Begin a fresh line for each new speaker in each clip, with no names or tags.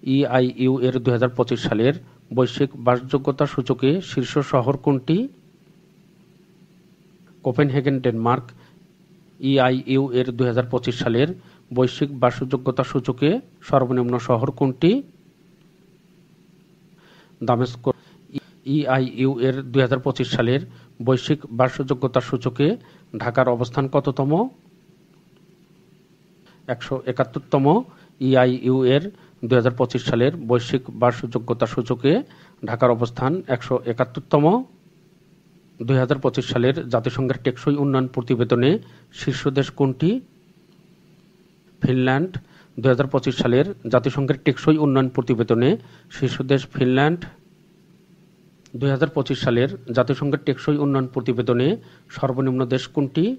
EIU এর 2025 সালের বৈশ্বিক বাসযোগ্যতা সূচকে শীর্ষ শহর কোনটি? Copenhagen, Denmark. EIU এর 2025 সালের বৈশ্বিক বাসযোগ্যতা সূচকে সর্বনিম্ন শহর কোনটি? দামেস্ক। EIU এর 2025 সালের বৈশ্বিক বাসযোগ্যতা সূচকে ঢাকার অবস্থান কততম? 171তম। EIU এর 2025 সালের বৈশ্বিক বাসযোগ্যতা সূচকে ঢাকার অবস্থান 171তম। 2025 সালের জাতিসংঘের টেকসই উন্নয়ন প্রতিবেদনে শীর্ষ দেশ কোনটি? ফিনল্যান্ড। 2025 সালের জাতিসংঘের টেকসই উন্নয়ন প্রতিবেদনে শীর্ষ দেশ ফিনল্যান্ড। 2025 সালের জাতিসংঘের টেকসই উন্নয়ন প্রতিবেদনে সর্বনিম্ন দেশ কোনটি?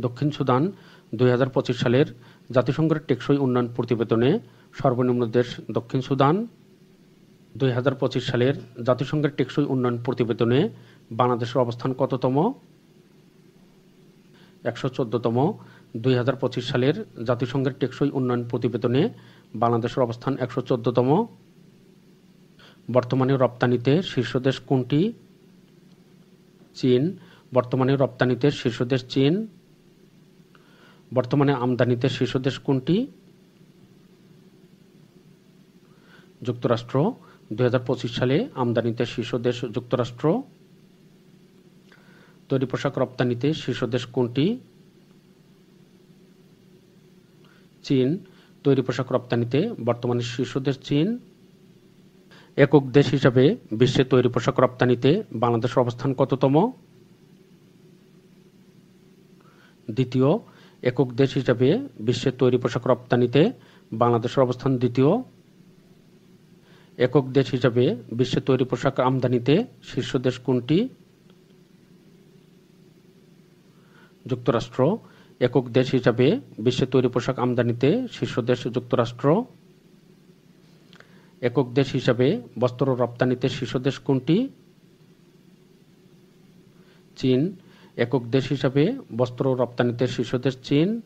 দক্ষিণ সুদান। 2025 সালের জাতিসংঘের টেকসই উন্নয়ন প্রতিবেদনে সর্বনিম্ন দেশ দক্ষিণ সুদান। 2025 সালের জাতিসংঘের টেকসই উন্নয়ন প্রতিবেদনে বাংলাদেশের অবস্থান কততম? 114তম। 2025 সালের জাতিসংঘের টেকসই উন্নয়ন প্রতিবেদনে বাংলাদেশের অবস্থান 114তম। বর্তমানে রপ্তানিতে শীর্ষ দেশ কোনটি? চীন। বর্তমানে রপ্তানিতে শীর্ষ দেশ চীন। বর্তমানে আমদানিতে শীর্ষ দেশ কোনটি? যুক্তরাষ্ট্র। 2025 সালে আমদানিতে শীর্ষ দেশ যুক্তরাষ্ট্র। তৈরি পোশাক রপ্তানিতে শীর্ষ দেশ কোনটি? চীন। তৈরি পোশাক রপ্তানিতে বর্তমানে শীর্ষ দেশ চীন। একক দেশ হিসাবে বিশ্বে তৈরি পোশাক রপ্তানিতে বাংলাদেশের অবস্থান কততম? দ্বিতীয়। একক দেশ হিসাবে বিশ্বে তৈরি পোশাক রপ্তানিতে বাংলাদেশের অবস্থান দ্বিতীয়। একক দেশ হিসাবে বিশ্বে তৈরি পোশাক আমদানিতে শীর্ষ দেশ কোনটি? যুক্তরাষ্ট্র। একক দেশ হিসাবে বিশ্বে তৈরি পোশাক আমদানিতে শীর্ষ দেশ যুক্তরাষ্ট্র। একক দেশ হিসাবে বস্ত্র রপ্তানিতে শীর্ষ দেশ কোনটি? চীন। একক দেশ হিসাবে বস্ত্র রপ্তানিতে শীর্ষ দেশ চীন।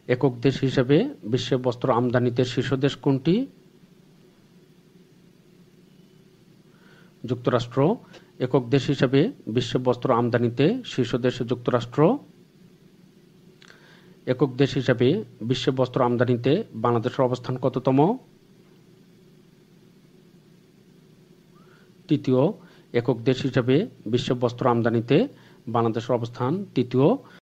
একক দেশ হিসাবে বিশ্বে বস্ত্র আমদানিতে শীর্ষ দেশ কোনটি? যুক্তরাষ্ট্র। একক দেশ হিসাবে বিশ্বে বস্ত্র আমদানিতে শীর্ষ দেশ যুক্তরাষ্ট্র। একক দেশ হিসাবে বিশ্বে বস্ত্র আমদানিতে বাংলাদেশের অবস্থান কততম? তৃতীয়। একক দেশ হিসাবে বিশ্ব বস্ত্র আমদানিতে বাংলাদেশের অবস্থান তৃতীয়।